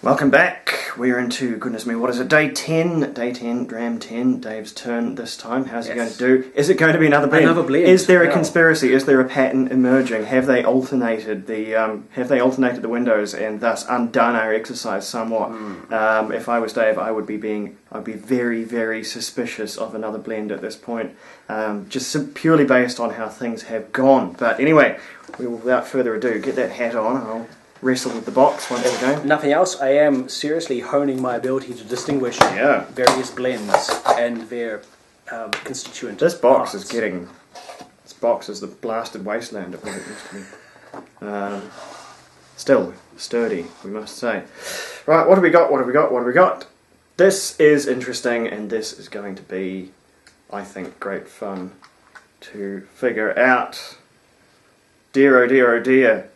Welcome back. We're into, goodness me, what is it? Day 10. Day 10, Dram 10. Dave's turn this time. How's he going to do? Is it going to be another blend? Another blend. Is there a conspiracy? Is there a pattern emerging? Have they alternated the windows and thus undone our exercise somewhat? If I was Dave, I'd be very, very suspicious of another blend at this point, just purely based on how things have gone. But anyway, without further ado, get that hat on. I'll wrestle with the box once again. Nothing else. I am seriously honing my ability to distinguish various blends and their constituent This box parts. This box is the blasted wasteland of what it used to be. Still sturdy, we must say. Right, what have we got? This is interesting, and this is going to be, I think, great fun to figure out. Dear, oh dear, oh dear.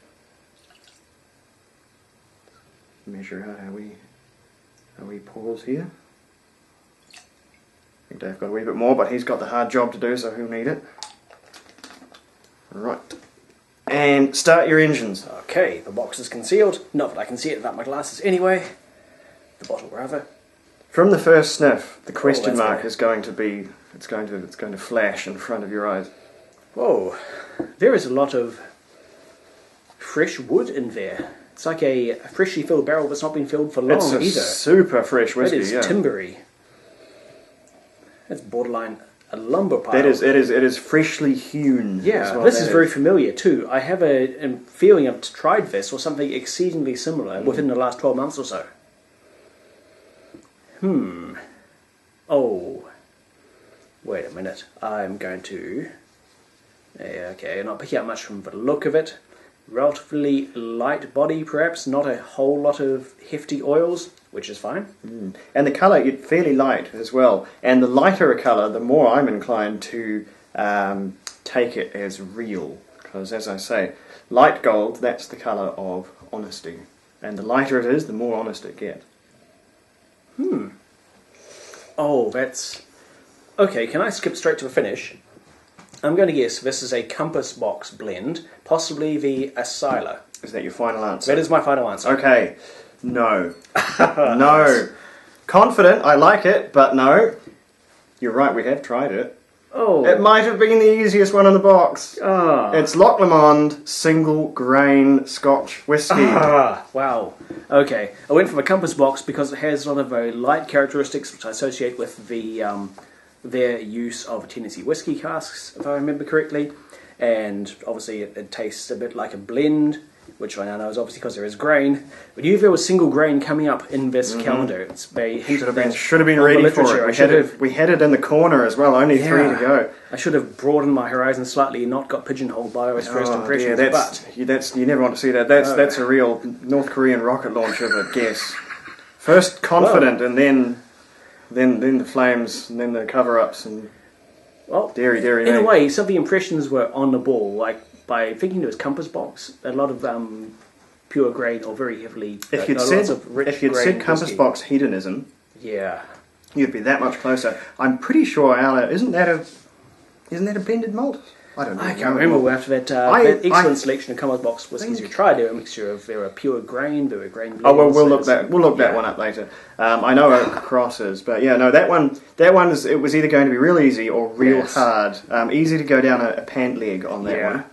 Measure out how we pause here. I think Dave got a wee bit more, but he's got the hard job to do, so he'll need it. Right. And start your engines. Okay, the box is concealed. Not that I can see it without my glasses anyway. The bottle rather. From the first sniff, the question mark there. is going to be it's going to flash in front of your eyes. Whoa, there is a lot of fresh wood in there. It's like a freshly filled barrel that's not been filled for long It's a either. super fresh whiskey. It is timbery. It's borderline a lumber pile. It is freshly hewn. Yeah, this is very familiar too. I have a feeling I've tried this or something exceedingly similar within the last 12 months or so. Oh. Wait a minute. I'm going to... Okay, not picking up much from the look of it. Relatively light body, perhaps. Not a whole lot of hefty oils, which is fine. And the colour, it's fairly light as well. And the lighter a colour, the more I'm inclined to take it as real. Because, as I say, light gold, that's the colour of honesty. And the lighter it is, the more honest it gets. Oh, that's... Okay, can I skip straight to the finish? I'm going to guess this is a Compass Box blend, possibly the Asila. Is that your final answer? That is my final answer. Okay. No. No. Confident, I like it, but no. You're right, we have tried it. Oh. It might have been the easiest one in the box. Ah. It's Loch Lomond single grain Scotch whiskey. Ah, wow. Okay, I went for the Compass Box because it has a lot of very light characteristics which I associate with the their use of Tennessee whiskey casks, if I remember correctly. And obviously it tastes a bit like a blend, which I now know is obviously because there is grain. But if there was single grain coming up in this calendar, it's very Should have been ready for it. We had it in the corner as well, only 3 to go. I should have broadened my horizon slightly and not got pigeonholed by those first impressions. Yeah, you never want to see that. That's a real North Korean rocket launcher, I guess. First confident, and then the flames, and then the cover-ups, and dairy. In a way, some of the impressions were on the ball. Like by thinking it was Compass Box, a lot of pure grain or very heavily. If you'd said Compass whiskey. Box hedonism, yeah, you'd be that much closer. I'm pretty sure, Alan, isn't that a blended malt? I don't know. I can't remember after that excellent selection of Compass Box whiskies you tried. They were a mixture of pure grain, there were grain blends. Oh well, we'll look that one up later. I know Oak Cross is, but yeah, no, that one is. It was either going to be real easy or real hard. Easy to go down a pant leg on that one.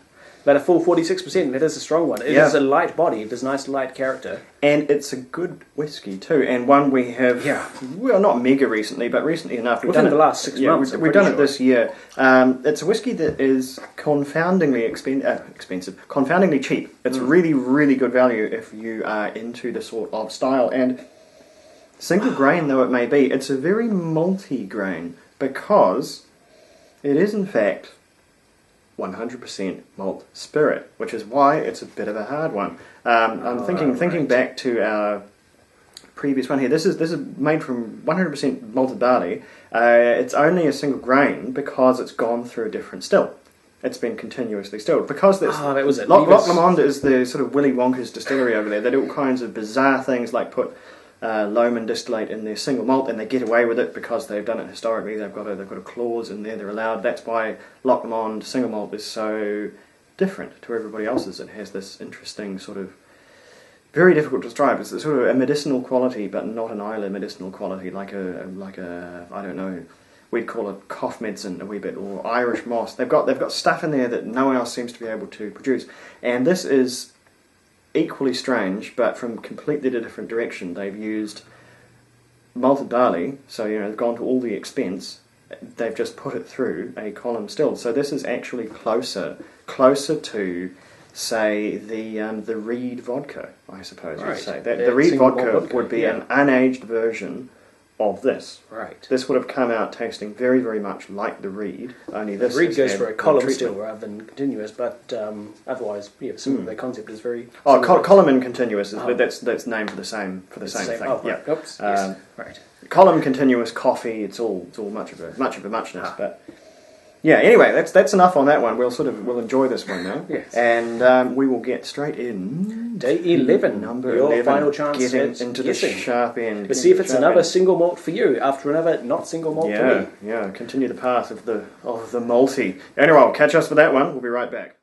But a full 46%, that is a strong one. It is a light body, there's nice light character. And it's a good whiskey too, and one we have, well, not mega recently, but recently enough. Within the last 6 months. We've done it this year. It's a whiskey that is confoundingly expensive, confoundingly cheap. It's really, really good value if you are into the sort of style. And single grain though it may be, it's a very malty grain because it is in fact 100% malt spirit, which is why it's a bit of a hard one. I'm thinking back to our previous one here. This is made from 100% malted barley. It's only a single grain because it's gone through a different still. It's been continuously stilled because that was it. Loch Lomond is the sort of Willy Wonka's distillery over there. They do all kinds of bizarre things like put Lohman distillate in their single malt, and they get away with it because they've done it historically. They've got a clause in there; they're allowed. That's why Loch Lomond single malt is so different to everybody else's. It has this interesting sort of very difficult to describe. It's sort of a medicinal quality, but not an Islay medicinal quality, like a I don't know. We'd call it cough medicine a wee bit, or Irish moss. They've got stuff in there that no one else seems to be able to produce. And this is equally strange, but from completely different direction. They've used malted barley, so they've gone to all the expense. They've just put it through a column still. So this is actually closer to, say, the Reed vodka, I suppose you'd say. The Reed vodka would be an unaged version of this. Right. This would have come out tasting very, very much like the Reed, only this. The Reed goes for a column still rather than continuous, but otherwise, the concept is very. Oh, column and continuous is that's named for the same thing. Oh, right. Yeah. Oops. Yes. Right. Column, continuous, coffee. It's all much of a muchness, but. Yeah. Anyway, that's enough on that one. We'll enjoy this one now. Yes. And we will get straight in. Day 11. Number your 11. Final chance Getting into the sharp end. Let's see if it's another single malt for you after another not single malt for me. Yeah. Continue the path of the malty. Anyway, I'll catch us for that one. We'll be right back.